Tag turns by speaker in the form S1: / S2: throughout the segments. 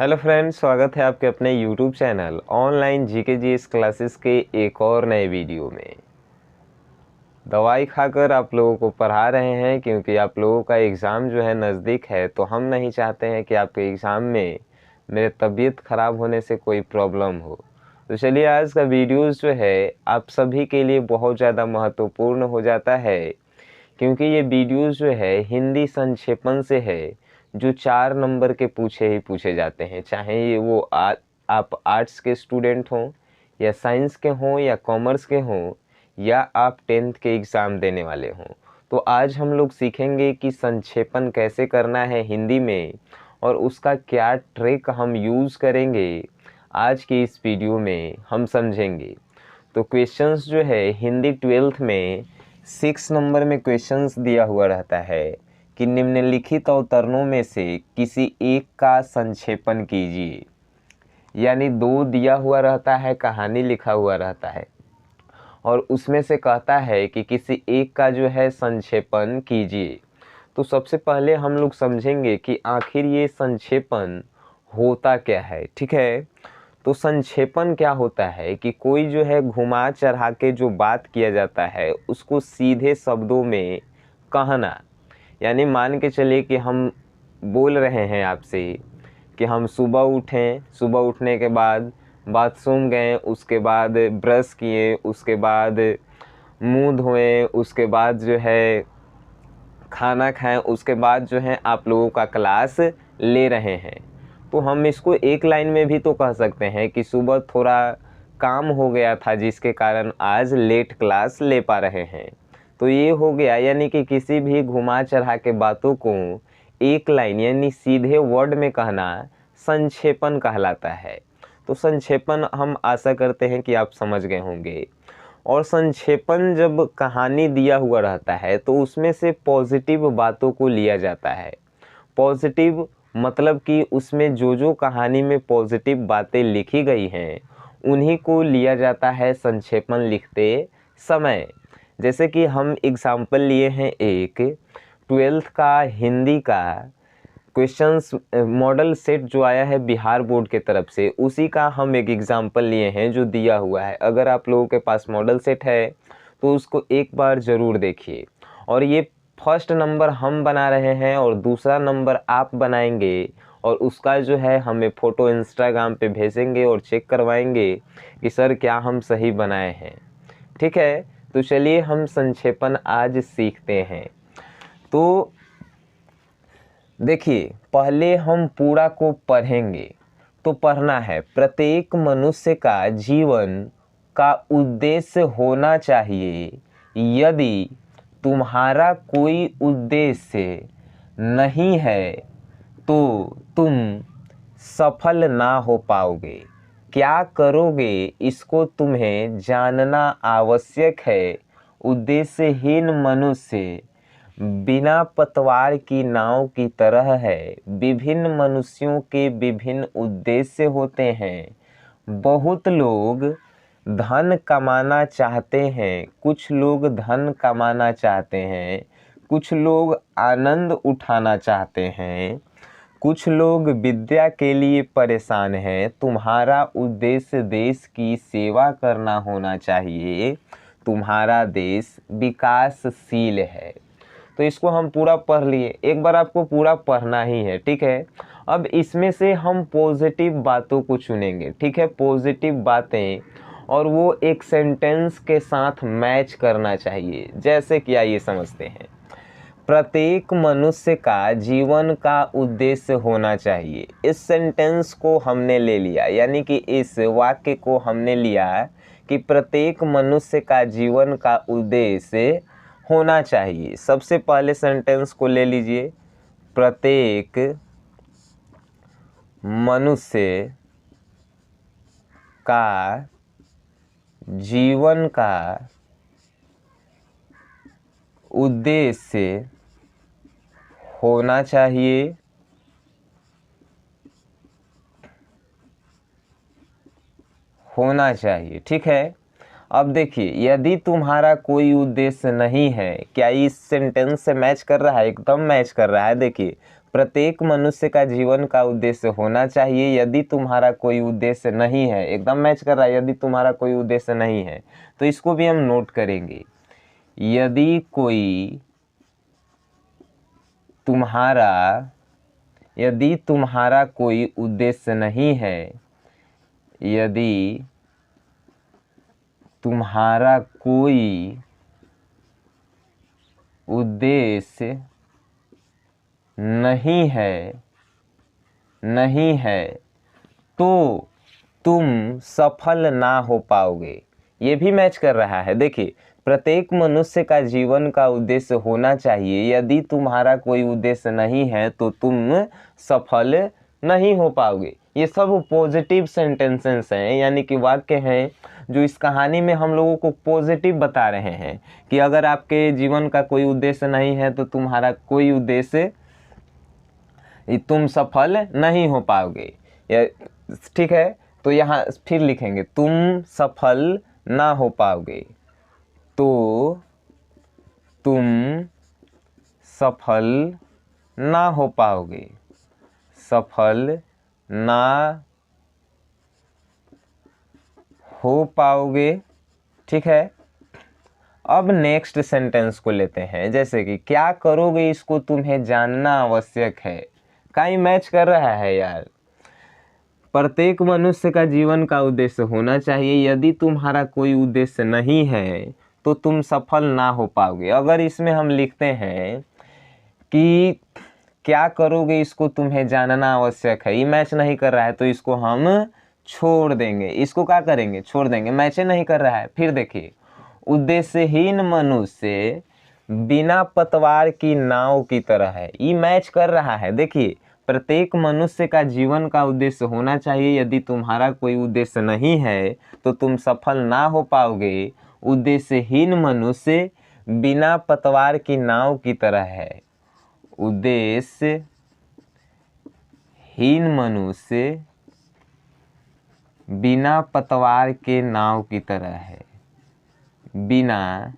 S1: Hello friends, स्वागत है आपके अपने YouTube channel online GK GS classes के एक और नए वीडियो में। दवाई खाकर आप लोगों को पढ़ा रहे हैं क्योंकि आप लोगों का एग्ज़ाम जो है नज़दीक है, तो हम नहीं चाहते हैं कि आपके एग्ज़ाम में मेरे तबीयत ख़राब होने से कोई प्रॉब्लम हो। तो चलिए, आज का वीडियोज़ जो है आप सभी के लिए बहुत ज़्यादा महत्वपूर्ण हो जाता है क्योंकि ये वीडियोज़ जो है हिंदी संक्षेपण से है जो 4 नंबर के पूछे ही पूछे जाते हैं, चाहे ये वो आप आर्ट्स के स्टूडेंट हों या साइंस के हों या कॉमर्स के हों या आप 10th के एग्ज़ाम देने वाले हों। तो आज हम लोग सीखेंगे कि संक्षेपण कैसे करना है हिंदी में और उसका क्या ट्रिक हम यूज़ करेंगे। आज की इस वीडियो में हम समझेंगे। तो क्वेश्चंस जो है हिंदी 12th में 6 नंबर में क्वेश्चंस दिया हुआ रहता है कि निम्नलिखित अवतरणों में से किसी एक का संक्षेपण कीजिए। यानी 2 दिया हुआ रहता है, कहानी लिखा हुआ रहता है और उसमें से कहता है कि किसी एक का जो है संक्षेपण कीजिए। तो सबसे पहले हम लोग समझेंगे कि आखिर ये संक्षेपण होता क्या है। ठीक है, तो संक्षेपण क्या होता है कि कोई जो है घुमा चढ़ा के जो बात किया जाता है उसको सीधे शब्दों में कहना। यानी मान के चलिए कि हम बोल रहे हैं आपसे कि हम सुबह उठें, सुबह उठने के बाद बाथरूम गए, उसके बाद ब्रश किए, उसके बाद मुंह धोएं, उसके बाद जो है खाना खाएं, उसके बाद जो है आप लोगों का क्लास ले रहे हैं। तो हम इसको एक लाइन में भी तो कह सकते हैं कि सुबह थोड़ा काम हो गया था जिसके कारण आज लेट क्लास ले पा रहे हैं। तो ये हो गया, यानी कि किसी भी घुमा चढ़ा के बातों को एक लाइन यानी सीधे वर्ड में कहना संक्षेपण कहलाता है। तो संक्षेपण हम आशा करते हैं कि आप समझ गए होंगे। और संक्षेपण जब कहानी दिया हुआ रहता है तो उसमें से पॉजिटिव बातों को लिया जाता है। पॉजिटिव मतलब कि उसमें जो जो कहानी में पॉजिटिव बातें लिखी गई हैं उन्हीं को लिया जाता है संक्षेपण लिखते समय। जैसे कि हम एग्जाम्पल लिए हैं एक 12th का हिंदी का क्वेश्चंस मॉडल सेट जो आया है बिहार बोर्ड के तरफ से, उसी का हम एक एग्जाम्पल लिए हैं जो दिया हुआ है। अगर आप लोगों के पास मॉडल सेट है तो उसको एक बार ज़रूर देखिए। और ये फर्स्ट नंबर हम बना रहे हैं और दूसरा नंबर आप बनाएंगे और उसका जो है हमें फ़ोटो इंस्टाग्राम पे भेजेंगे और चेक करवाएंगे कि सर क्या हम सही बनाए हैं। ठीक है, तो चलिए हम संक्षेपण आज सीखते हैं। तो देखिए, पहले हम पूरा को पढ़ेंगे। तो पढ़ना है, प्रत्येक मनुष्य का जीवन का उद्देश्य होना चाहिए। यदि तुम्हारा कोई उद्देश्य नहीं है तो तुम सफल ना हो पाओगे। क्या करोगे इसको तुम्हें जानना आवश्यक है। उद्देश्यहीन मनुष्य बिना पतवार की नाव की तरह है। विभिन्न मनुष्यों के विभिन्न उद्देश्य होते हैं। बहुत लोग धन कमाना चाहते हैं, कुछ लोग धन कमाना चाहते हैं, कुछ लोग आनंद उठाना चाहते हैं, कुछ लोग विद्या के लिए परेशान हैं। तुम्हारा उद्देश्य देश की सेवा करना होना चाहिए। तुम्हारा देश विकासशील है। तो इसको हम पूरा पढ़ लिए। एक बार आपको पूरा पढ़ना ही है, ठीक है। अब इसमें से हम पॉजिटिव बातों को चुनेंगे, ठीक है, पॉजिटिव बातें, और वो एक सेंटेंस के साथ मैच करना चाहिए। जैसे कि आइए समझते हैं, प्रत्येक मनुष्य का जीवन का उद्देश्य होना चाहिए। इस सेंटेंस को हमने ले लिया, यानी कि इस वाक्य को हमने लिया कि प्रत्येक मनुष्य का जीवन का उद्देश्य होना चाहिए। सबसे पहले सेंटेंस को ले लीजिए, प्रत्येक मनुष्य का जीवन का उद्देश्य होना चाहिए। ठीक है। अब देखिए, यदि तुम्हारा कोई उद्देश्य नहीं है, क्या इस सेंटेंस से मैच कर रहा है? एकदम मैच कर रहा है। देखिए, प्रत्येक मनुष्य का जीवन का उद्देश्य होना चाहिए। यदि तुम्हारा कोई उद्देश्य नहीं है, एकदम मैच कर रहा है, यदि तुम्हारा कोई उद्देश्य नहीं है तो इसको भी हम नोट करेंगे। यदि तुम्हारा कोई उद्देश्य नहीं है, यदि तुम्हारा कोई उद्देश्य नहीं है तो तुम सफल ना हो पाओगे। ये भी मैच कर रहा है। देखिए, प्रत्येक मनुष्य का जीवन का उद्देश्य होना चाहिए। यदि तुम्हारा कोई उद्देश्य नहीं है तो तुम सफल नहीं हो पाओगे। ये सब पॉजिटिव सेंटेंसेस हैं, यानी कि वाक्य हैं जो इस कहानी में हम लोगों को पॉजिटिव बता रहे हैं कि अगर आपके जीवन का कोई उद्देश्य नहीं है तो तुम्हारा कोई उद्देश्य, तुम सफल नहीं हो पाओगे। ठीक है, तो यहाँ फिर लिखेंगे तुम सफल ना हो पाओगे, तो तुम सफल ना हो पाओगे, सफल ना हो पाओगे। ठीक है, अब नेक्स्ट सेंटेंस को लेते हैं, जैसे कि क्या करोगे इसको तुम्हें जानना आवश्यक है। कहीं मैच कर रहा है यार। प्रत्येक मनुष्य का जीवन का उद्देश्य होना चाहिए। यदि तुम्हारा कोई उद्देश्य नहीं है तो तुम सफल ना हो पाओगे। अगर इसमें हम लिखते हैं कि क्या करोगे इसको तुम्हें जानना आवश्यक है, ये मैच नहीं कर रहा है तो इसको हम छोड़ देंगे। इसको क्या करेंगे, छोड़ देंगे, मैच नहीं कर रहा है। फिर देखिए, उद्देश्यहीन मनुष्य बिना पतवार की नाव की तरह है, ये मैच कर रहा है। देखिए, प्रत्येक मनुष्य का जीवन का उद्देश्य होना चाहिए। यदि तुम्हारा कोई उद्देश्य नहीं है तो तुम सफल ना हो पाओगे। उद्देश्यहीन मनुष्य बिना पतवार की नाव की तरह है। उद्देश्यहीन मनुष्य बिना पतवार के नाव की तरह है, बिना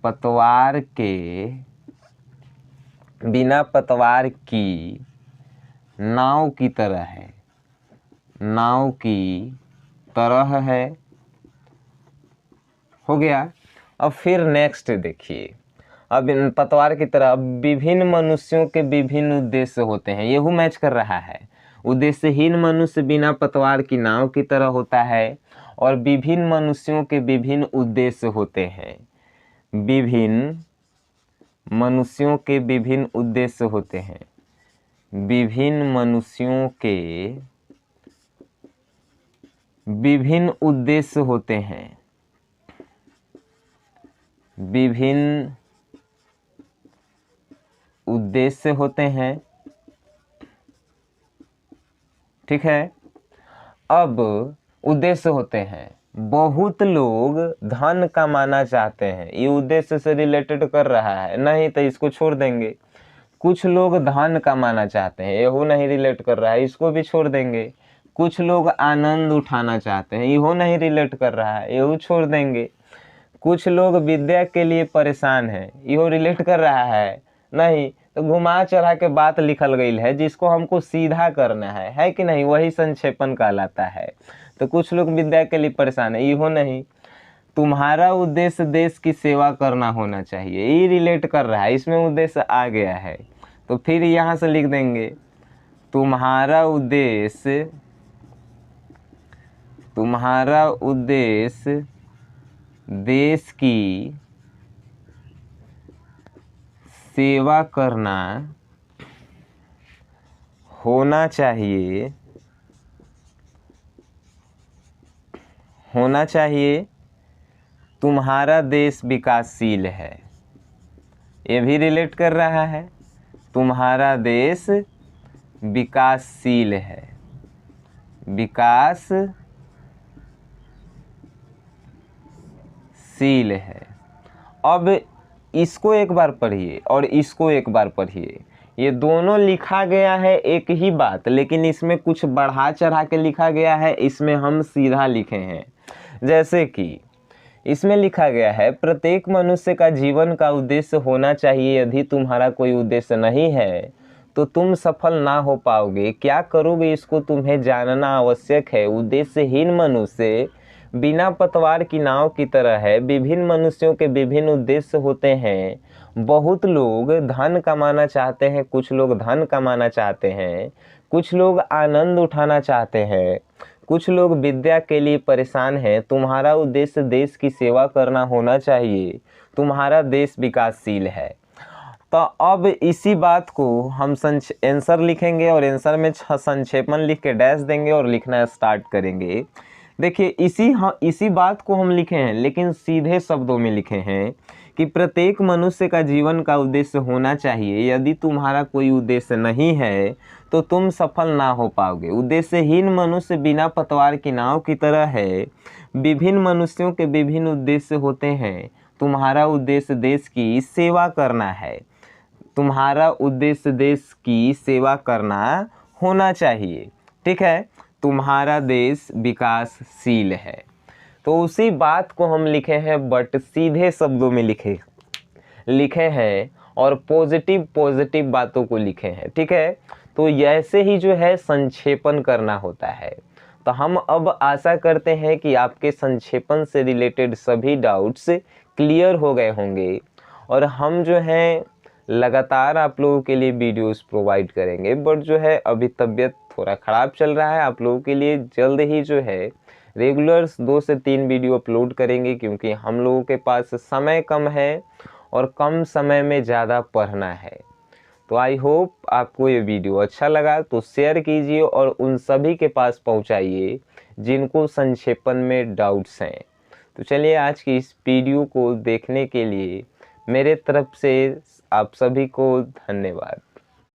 S1: पतवार की नाव की तरह है, नाव की तरह है। हो गया। अब फिर नेक्स्ट देखिए, अब इन पतवार की तरह विभिन्न मनुष्यों के विभिन्न उद्देश्य होते हैं। यही मैच कर रहा है। उद्देश्यहीन मनुष्य बिना पतवार की नाव की तरह होता है और विभिन्न मनुष्यों के विभिन्न उद्देश्य होते हैं। विभिन्न मनुष्यों के विभिन्न उद्देश्य होते हैं। विभिन्न मनुष्यों के विभिन्न उद्देश्य होते हैं। विभिन्न उद्देश्य होते हैं। ठीक है, अब उद्देश्य होते हैं। बहुत लोग धन कमाना चाहते हैं, ये उद्देश्य से रिलेटेड कर रहा है, नहीं तो इसको छोड़ देंगे। कुछ लोग धन कमाना चाहते हैं, यहो नहीं रिलेट कर रहा है, इसको भी छोड़ देंगे। कुछ लोग आनंद उठाना चाहते हैं, यहो नहीं रिलेट कर रहा है, यहो छोड़ देंगे। कुछ लोग विद्या के लिए परेशान हैं, यहो रिलेट कर रहा है, नहीं। तो घुमा चढ़ा के बात लिखल गई है जिसको हमको सीधा करना है कि नहीं, वही संक्षेपण कहलाता है। तो कुछ लोग विद्या के लिए परेशान है, यहो नहीं। तुम्हारा उद्देश्य देश की सेवा करना होना चाहिए, ये रिलेट कर रहा है, इसमें उद्देश्य आ गया है। तो फिर यहाँ से लिख देंगे तुम्हारा उद्देश्य देश की सेवा करना होना चाहिए, तुम्हारा देश विकासशील है। ये भी रिलेट कर रहा है, तुम्हारा देश विकासशील है, विकासशील है। अब इसको एक बार पढ़िए और इसको एक बार पढ़िए। ये दोनों लिखा गया है एक ही बात, लेकिन इसमें कुछ बढ़ा चढ़ा के लिखा गया है, इसमें हम सीधा लिखे हैं। जैसे कि इसमें लिखा गया है प्रत्येक मनुष्य का जीवन का उद्देश्य होना चाहिए। यदि तुम्हारा कोई उद्देश्य नहीं है तो तुम सफल ना हो पाओगे। क्या करोगे इसको तुम्हें जानना आवश्यक है। उद्देश्यहीन मनुष्य बिना पतवार की नाव की तरह है। विभिन्न मनुष्यों के विभिन्न उद्देश्य होते हैं। बहुत लोग धन कमाना चाहते हैं, कुछ लोग धन कमाना चाहते हैं, कुछ लोग आनंद उठाना चाहते हैं, कुछ लोग विद्या के लिए परेशान हैं। तुम्हारा उद्देश्य देश की सेवा करना होना चाहिए। तुम्हारा देश विकासशील है। तो अब इसी बात को हम आंसर लिखेंगे और आंसर में संक्षेपण लिख के डैश देंगे और लिखना स्टार्ट करेंगे। देखिए इसी बात को हम लिखे हैं, लेकिन सीधे शब्दों में लिखे हैं कि प्रत्येक मनुष्य का जीवन का उद्देश्य होना चाहिए। यदि तुम्हारा कोई उद्देश्य नहीं है तो तुम सफल ना हो पाओगे। उद्देश्यहीन मनुष्य बिना पतवार की नाव की तरह है। विभिन्न मनुष्यों के विभिन्न उद्देश्य होते हैं। तुम्हारा उद्देश्य देश की सेवा करना है। तुम्हारा उद्देश्य देश की सेवा करना होना चाहिए। ठीक है, तुम्हारा देश विकासशील है। तो उसी बात को हम लिखे हैं, बट सीधे शब्दों में लिखे हैं और पॉजिटिव बातों को लिखे हैं। ठीक है, तो ऐसे ही जो है संक्षेपण करना होता है। तो हम अब आशा करते हैं कि आपके संक्षेपण से रिलेटेड सभी डाउट्स क्लियर हो गए होंगे और हम जो है लगातार आप लोगों के लिए वीडियोस प्रोवाइड करेंगे। बट जो है अभी तबीयत थोड़ा ख़राब चल रहा है। आप लोगों के लिए जल्द ही जो है रेगुलर 2 से 3 वीडियो अपलोड करेंगे, क्योंकि हम लोगों के पास समय कम है और कम समय में ज़्यादा पढ़ना है। तो आई होप आपको ये वीडियो अच्छा लगा, तो शेयर कीजिए और उन सभी के पास पहुंचाइए जिनको संक्षेपण में डाउट्स हैं। तो चलिए, आज की इस वीडियो को देखने के लिए मेरे तरफ से आप सभी को धन्यवाद।